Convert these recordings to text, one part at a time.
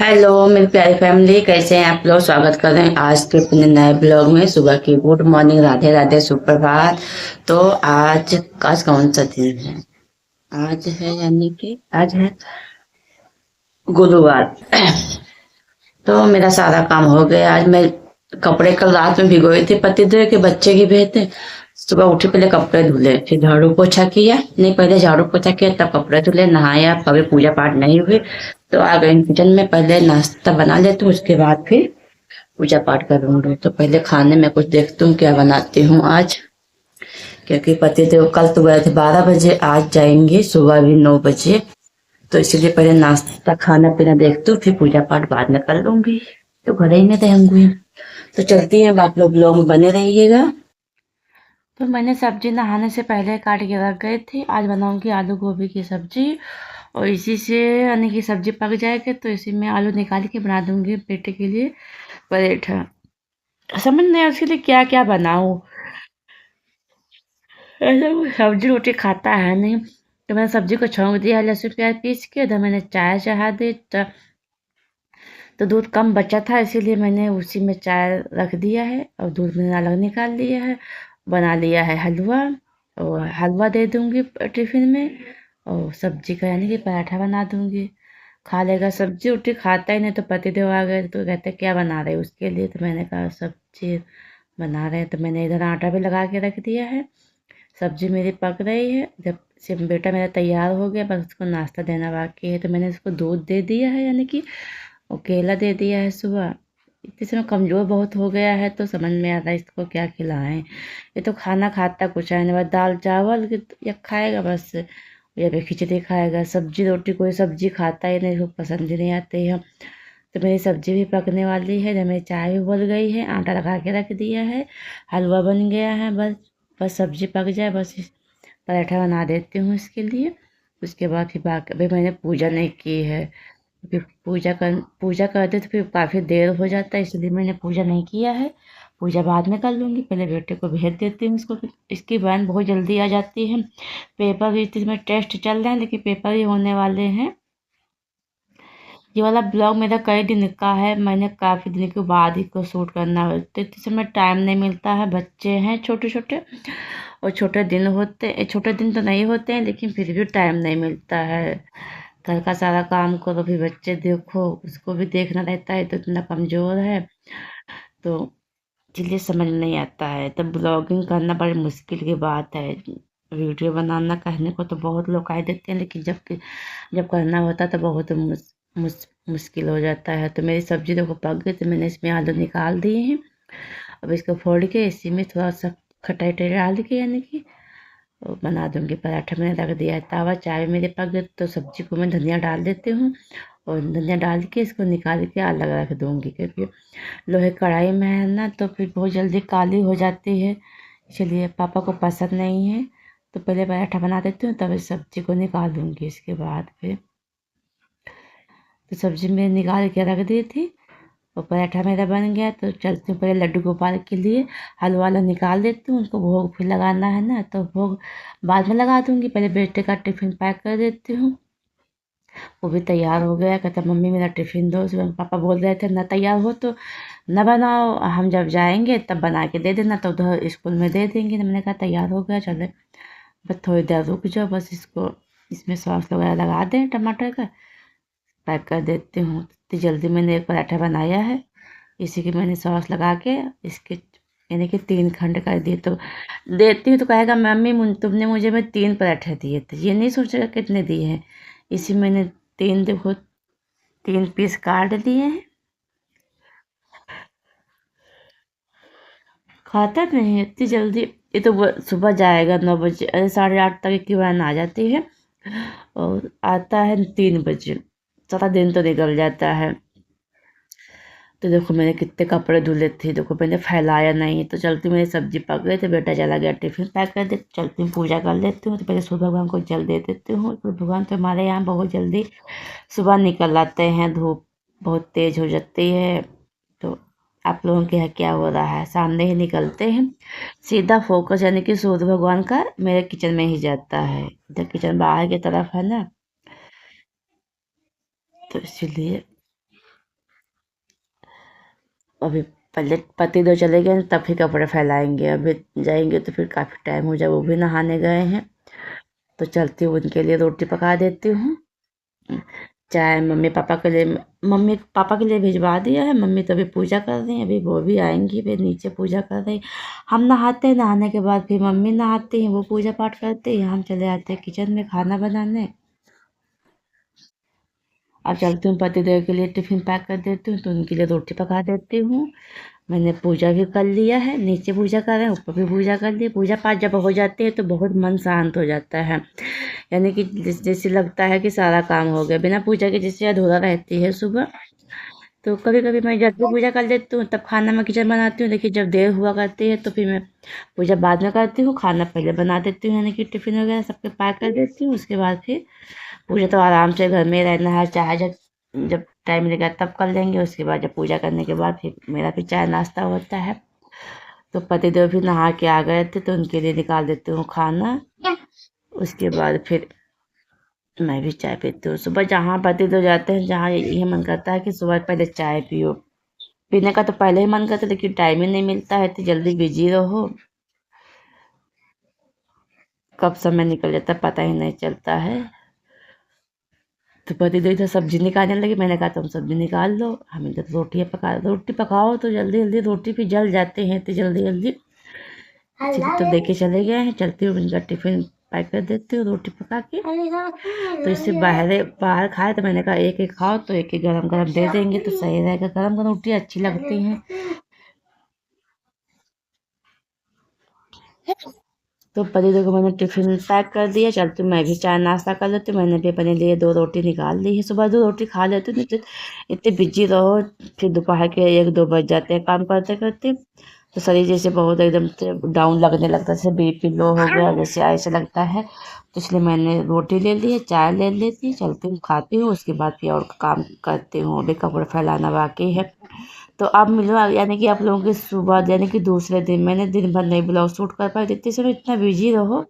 Hello मेरी प्यारी family, कैसे हैं आप लोग। स्वागत कर रहे हैं आज के अपने नए ब्लॉग में। सुबह की गुड मॉर्निंग, राधे राधे, सुप्रभात। तो आज कौन सा दिन है? आज है यानी कि आज है गुरुवार। तो मेरा सारा काम हो गया। आज मैं कपड़े कल रात में भिगोए थे पतिदेव के, बच्चे की भेजे थे। सुबह उठी, पहले कपड़े धुले, फिर झाड़ू पोछा किया। नहीं, पहले झाड़ू पोछा किया तब कपड़े धुले, नहाया। कभी पूजा पाठ नहीं हुई तो आ गई किचन में। पहले नाश्ता बना लेती हूँ, उसके बाद फिर पूजा पाठ करूंगी। तो पहले खाने में कुछ देखती हूँ क्या बनाती हूँ आज, क्योंकि पतिदेव कल तो गए थे 12 बजे, आज जाएंगे सुबह भी 9 बजे। तो इसीलिए पहले नाश्ता खाना पीना देखती हूँ, फिर पूजा पाठ बाद में कर लूंगी। तो घर ही में रहूंगी। तो चलती है, आप लोग ब्लॉग में बने रहिएगा। तो मैंने सब्जी नहाने से पहले काट के रख गई थी। आज बनाऊंगी आलू गोभी की सब्जी, और इसी से यानी कि सब्जी पक जाएगी तो इसी में आलू निकाल के बना दूंगी बेटे के लिए पराठा। समझ नहीं आया उसके लिए क्या क्या बनाऊं। ऐसा वो सब्जी रोटी खाता है नहीं। तो मैंने सब्जी को छौंक दिया लहसुन प्याज पीस के। तो मैंने चाय चढ़ा दी। तो दूध कम बचा था, इसीलिए मैंने उसी में चाय रख दिया है और दूध मैंने अलग निकाल लिया है। बना लिया है हलवा, और हलवा दे दूंगी टिफिन में। और सब्जी का यानी कि पराठा बना दूंगी, खा लेगा। सब्जी रोटी खाता ही नहीं। तो पतिदेव आ गए तो कहते क्या बना रहे उसके लिए। तो मैंने कहा सब्जी बना रहे हैं। तो मैंने इधर आटा भी लगा के रख दिया है। सब्जी मेरी पक रही है। जब से बेटा मेरा तैयार हो गया, बस उसको नाश्ता देना बाकी है। तो मैंने उसको दूध दे दिया है, यानी कि और केला दे दिया है सुबह। इतने समय कमज़ोर बहुत हो गया है तो समझ में आता है इसको क्या खिलाएं। ये तो खाना खाता कुछ है नहीं, बस दाल चावल या खाएगा बस, या फिर खिचड़ी खाएगा। सब्जी रोटी कोई सब्जी खाता ही नहीं, इसको पसंद ही नहीं आती है। तो मेरी सब्जी भी पकने वाली है। जब मेरी चाय भी उबल गई है, आटा लगा के रख दिया है, हलवा बन गया है। बस बस सब्जी पक जाए, बस पराठा बना देती हूँ इसके लिए। उसके बाद फिर बाकी अभी मैंने पूजा नहीं की है, क्योंकि पूजा करते तो फिर काफ़ी देर हो जाता है, इसलिए मैंने पूजा नहीं किया है। पूजा बाद में कर लूँगी। पहले बेटे को भेज देती हूँ इसको, इसकी वैन बहुत जल्दी आ जाती है। पेपर भी इस में टेस्ट चल रहे हैं, लेकिन पेपर ही होने वाले हैं। ये वाला ब्लॉग मेरा कई दिन का है, मैंने काफ़ी दिन के बाद ही को शूट करना होता है। इस समय टाइम नहीं मिलता है, बच्चे हैं छोटे छोटे, और छोटे दिन तो नहीं होते हैं, लेकिन फिर भी टाइम नहीं मिलता है। घर का सारा काम करो, फिर बच्चे देखो, उसको भी देखना रहता है। तो इतना कमज़ोर है तो इसलिए समझ नहीं आता है। तब ब्लॉगिंग करना बड़ी मुश्किल की बात है। वीडियो बनाना कहने को तो बहुत लोग कह देते हैं, लेकिन जब करना होता है तो बहुत मुश्किल हो जाता है। तो मेरी सब्जी देखो पक गई, तो मैंने इसमें आलू निकाल दिए हैं। अब इसको फोड़ के इसी में थोड़ा सा खटाई डाल के, यानी कि और बना दूंगी पराठा। मैंने रख दिया है तवा। चाय मेरे पक गई तो सब्जी को मैं धनिया डाल देती हूँ, और धनिया डाल के इसको निकाल के अलग रख दूंगी, क्योंकि लोहे कढ़ाई में है ना, तो फिर बहुत जल्दी काली हो जाती है, इसलिए पापा को पसंद नहीं है। तो पहले पराठा बना देती हूँ, तब इस सब्जी को निकाल दूँगी इसके बाद फिर। तो सब्जी मैंने निकाल के रख दी थी, और पराठा मेरा बन गया। तो चलती हूँ, पहले लड्डू गोपाल के लिए हलवा वाला निकाल देती हूँ, उनको भोग फिर लगाना है ना, तो भोग बाद में लगा दूँगी। पहले बेटे का टिफ़िन पैक कर देती हूँ। वो भी तैयार हो गया, कहता मम्मी मेरा टिफ़िन दो। उसमें पापा बोल रहे थे ना तैयार हो तो न बनाओ, हम जब जाएंगे तब बना के दे देना, तो उधर स्कूल में दे देंगे। तो मैंने कहा तैयार हो गया, चले बस थोड़ी देर रुक जाओ, बस इसको इसमें सॉस वगैरह लगा दें टमाटर का, पैक कर देती हूँ। इतनी जल्दी मैंने एक पराठा बनाया है, इसी की मैंने सॉस लगा के इसके यानी कि 3 खंड कर दिए। तो देती हूँ तो कहेगा मम्मी तुमने मुझे में 3 पराठे दिए थे, ये नहीं सोचेगा कितने दिए हैं। इसी मैंने 3 देखो 3 पीस काट दिए हैं। खाता नहीं है इतनी जल्दी। ये तो सुबह जाएगा 9 बजे, अरे 8:30 तक की वैन आ जाती है, और आता है 3 बजे। सारा दिन तो निकल जाता है। तो देखो मैंने कितने कपड़े धुले थे, देखो मैंने फैलाया नहीं। तो चलती मेरी सब्जी पक गई, तो बेटा चला गया टिफिन पैक कर दे। चलती हूँ पूजा कर लेती हूँ। तो पहले सूर्य भगवान को जल दे देती हूँ। तो भगवान तो हमारे यहाँ बहुत जल्दी सुबह निकल आते हैं, धूप बहुत तेज हो जाती है। तो आप लोगों के यहाँ क्या हो रहा है? सामने ही निकलते हैं, सीधा फोकस यानी कि सूर्य भगवान का मेरे किचन में ही जाता है। इधर किचन बाहर की तरफ है ना, तो इसीलिए अभी पहले पति दो चले गए तब फिर कपड़े फैलाएंगे, अभी जाएंगे तो फिर काफ़ी टाइम हो जाए, वो भी नहाने गए हैं। तो चलती हूँ उनके लिए रोटी पका देती हूँ। चाय मम्मी पापा के लिए भिजवा दिया है, मम्मी तो अभी पूजा कर रही हैं, अभी वो भी आएंगी फिर नीचे पूजा कर रही। हम नहाते हैं, नहाने के बाद फिर मम्मी नहाती हैं, वो पूजा पाठ करती हैं, हम चले जाते हैं किचन में खाना बनाने। अब चलती हूँ पतिदेव के लिए टिफ़िन पैक कर देती हूँ, तो उनके लिए रोटी पका देती हूँ। मैंने पूजा भी कर लिया है, नीचे पूजा कर रहे हैं, ऊपर भी पूजा कर ली। पूजा पाठ जब हो जाती है तो बहुत मन शांत हो जाता है, यानी कि जैसे लगता है कि सारा काम हो गया। बिना पूजा के जैसे अधूरा रहती है सुबह। तो कभी कभी मैं जल्दी पूजा कर लेती हूँ, तब खाना मैं किचन बनाती हूँ। देखिए जब देर हुआ करती है तो फिर मैं पूजा बाद में करती हूँ, खाना पहले बना देती हूँ, यानी कि टिफ़िन वगैरह सबके पैक कर देती हूँ। उसके बाद फिर पूजा तो आराम से घर में रहना है, चाहे जब जब टाइम मिलेगा तब कर लेंगे। उसके बाद जब पूजा करने के बाद फिर मेरा भी चाय नाश्ता होता है। तो पतिदेव भी नहा के आ गए थे तो उनके लिए निकाल देती हूँ खाना। उसके बाद फिर मैं भी चाय पीती हूँ सुबह। जहाँ पतिदेव जाते हैं, जहाँ ये मन करता है कि सुबह पहले चाय पियो। पीने का तो पहले ही मन करता है, लेकिन टाइम ही नहीं मिलता है, तो जल्दी बिजी रहो, कब समय निकल जाता है पता ही नहीं चलता है। तो पतिदेव इधर सब्जी निकालने लगे, मैंने कहा तुम सब्जी निकाल लो, हम इधर रोटी पकाओ तो जल्दी जल्दी रोटी भी जल जाते हैं, तो जल्दी जल्दी तो देके चले गए हैं। चलती हूँ उनका टिफिन पैक कर देती हूँ रोटी पका के। तो इससे बाहर खाए, तो मैंने कहा एक एक खाओ, तो एक एक गरम गरम दे देंगे तो सही रहेगा, गरम गरम रोटी अच्छी लगती हैं। तो पतिदेव को मैंने टिफिन पैक कर दिया, चलती हूँ मैं भी चाय नाश्ता कर लेती हूँ। मैंने भी अपने लिए 2 रोटी निकाल ली है, सुबह 2 रोटी खा लेती हूँ, नहीं तो इतने बिजी रहो फिर दोपहर के 1-2 बज जाते हैं काम करते करते। तो शरीर जैसे बहुत एकदम से डाउन लगने लगता है, जैसे बीपी लो हो गया, जैसे ऐसे लगता है। तो इसलिए मैंने रोटी ले ली है, चाय ले लेती हूँ, चलती हूँ खाती हूँ, उसके बाद फिर और काम करती हूँ। अभी कपड़े फैलाना बाकी है। तो अब मिलो, यानी कि आप लोगों की सुबह, यानी कि दूसरे दिन मैंने दिन भर नहीं ब्लाउज शूट कर पाई, इतने समय इतना बिजी रहो,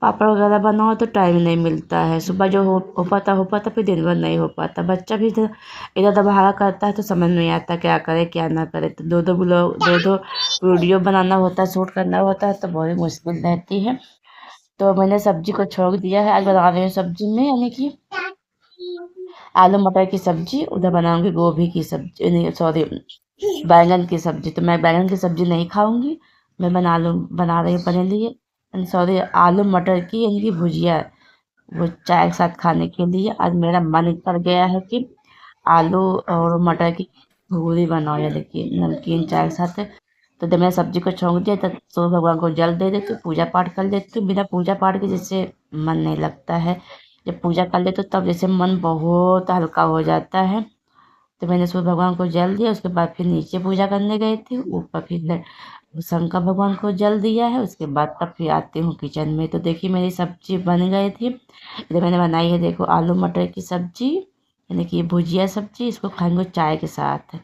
पापड़ वगैरह बनाओ तो टाइम नहीं मिलता है। सुबह जो हो पाता फिर दिन भर नहीं हो पाता। बच्चा भी इधर इधर उधर भागा करता है, तो समझ नहीं आता क्या करे क्या ना करे। तो दो दो वीडियो बनाना होता है, शूट करना होता है, तो बहुत मुश्किल रहती है। तो मैंने सब्जी को छोड़ दिया है, आज बना रही हूँ सब्जी में, यानी कि आलू मटर की सब्जी। उधर बनाऊंगी गोभी की सब्जी, नहीं सॉरी, बैंगन की सब्जी। तो मैं बैंगन की सब्जी नहीं खाऊंगी, मैं बना रही हूँ अपने लिए, सॉरी, आलू मटर की यानी कि भुजिया, वो चाय के साथ खाने के लिए। आज मेरा मन कर गया है कि आलू और मटर की भुजी बनाओ, यानी कि नमकीन चाय के साथ। तो जब मैंने सब्जी को छोंक दिया, तब सूर्य भगवान को जल दे देती हूँ, पूजा पाठ कर लेती हूँ। बिना पूजा पाठ के जैसे मन नहीं लगता है, जब पूजा कर लेते हो तब जैसे मन बहुत हल्का हो जाता है। तो मैंने सूर्य भगवान को जल दिया, उसके बाद फिर नीचे पूजा करने गई थी, ऊपर फिर शंकर भगवान को जल दिया है। उसके बाद तब फिर आती हूँ किचन में। तो देखिए मेरी सब्जी बन गई थी, इधर मैंने बनाई है, देखो आलू मटर की सब्जी, यानी कि भुजिया सब्जी, इसको खाएंगे चाय के साथ।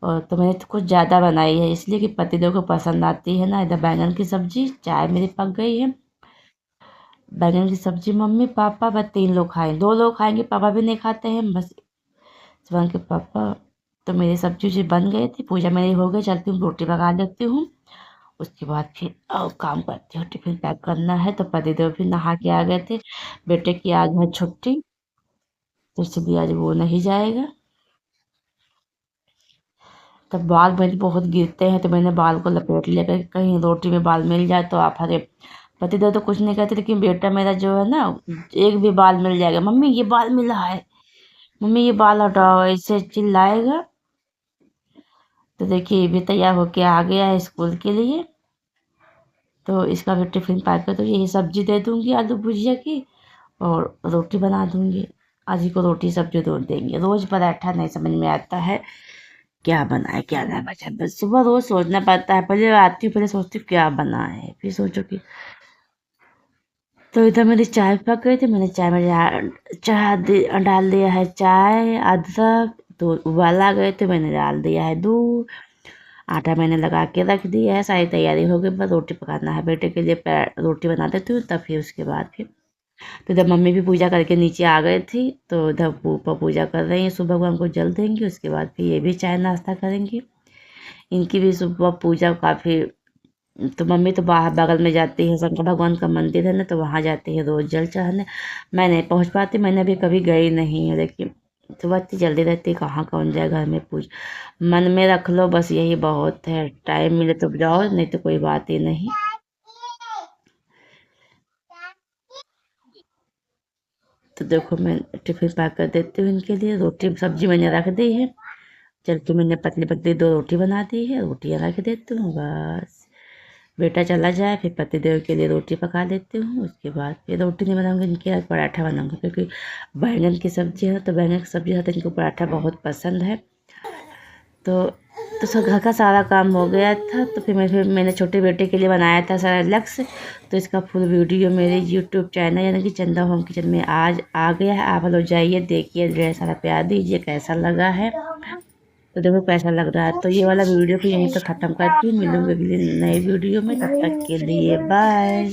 और तो मैंने तो कुछ ज़्यादा बनाई है, इसलिए कि पतिदेव को पसंद आती है ना। इधर बैंगन की सब्जी, चाय मेरी पक गई है। बैंगन की सब्जी मम्मी पापा बस 3 लोग खाएं, 2 लोग खाएंगे, पापा भी नहीं खाते हैं, बस शिवांग के पापा। तो मेरी सब्जी उब्जी बन गई थी, पूजा मेरी हो गई, चलती हूँ रोटी पका लेती हूँ। उसके बाद फिर काम करती हूँ, टिफिन पैक करना है। तो पतिदेव भी नहा के आ गए थे, बेटे की आज है छुट्टी, तो इसलिए आज वो नहीं जाएगा। तब बाल मेरे बहुत गिरते हैं, तो मैंने बाल को लपेट लिया कि कहीं रोटी में बाल मिल जाए तो आप हरे। पतिदेव तो कुछ नहीं कहते, लेकिन बेटा मेरा जो है ना, एक भी बाल मिल जाएगा, मम्मी ये बाल मिला है, मम्मी ये बाल हटाओ, ऐसे चिल्लाएगा। तो देखिए ये भी तैयार होके आ गया है स्कूल के लिए। तो इसका भी टिफिन पैक कर, तो यही सब्जी दे दूंगी आलू भुजिया की, और रोटी बना दूंगी। आज ही को रोटी सब्जी दो देंगे, रोज पराठा नहीं समझ में आता है क्या बनाए क्या ना बचा। बस सुबह रोज सोचना पड़ता है, पहले आती हूँ पहले सोचती हूँ क्या बनाए, फिर सोचो कि। तो इधर मेरी चाय पक गई थी, मैंने चाय में डाल दिया है चाय अदरक, तो उबाल आ गए थे, मैंने डाल दिया है दूध, आटा मैंने लगा के रख दिया है, सारी तैयारी हो गई, बस रोटी पकाना है। बेटे के लिए रोटी बना देती हूँ, तब फिर उसके बाद फिर। तो जब मम्मी भी पूजा करके नीचे आ गई थी, तो इधर ऊपर पूजा कर रही हैं, सुबह भगवान को जल देंगी, उसके बाद फिर ये भी चाय नाश्ता करेंगी। इनकी भी सुबह पूजा काफ़ी, तो मम्मी तो बाहर बगल में जाती है, शंकर भगवान का मंदिर है ना, तो वहाँ जाती है रोज़ जल चढ़ाने। मैं नहीं पहुँच पाती, मैंने अभी कभी गई नहीं है, लेकिन सुबह इतनी जल्दी रहती है, कहाँ कौन जाए घर में पूज। मन में रख लो बस यही बहुत है, टाइम मिले तो जाओ, नहीं तो कोई बात ही नहीं। तो देखो मैं टिफिन पैक कर देती हूँ इनके लिए, रोटी सब्जी मैंने रख दी है, चल के मैंने पतली पतली 2 रोटी बना दी है, रोटियाँ रख देती हूँ बस। बेटा चला जाए फिर पतिदेव के लिए रोटी पका देती हूँ, उसके बाद फिर रोटी नहीं बनाऊँगी, इनके साथ पराठा बनाऊँगी, क्योंकि बैंगन की सब्ज़ी है, तो बैंगन की सब्ज़ी है तो इनको पराठा बहुत पसंद है। तो सब घर का सारा काम हो गया था, तो फिर मैंने छोटे बेटे के लिए बनाया था सारा अलग से। तो इसका फुल वीडियो मेरे यूट्यूब चैनल यानी कि चंदा होम किचन में आज आ गया है, आप लोग जाइए देखिए, ढेर सारा प्यार दीजिए, कैसा लगा है तो देखो कैसा लग रहा है। तो ये वाला वीडियो भी यहीं पर ख़त्म करती हूँ, मिलूंगी अगली नए वीडियो में, तब तक के लिए बाय।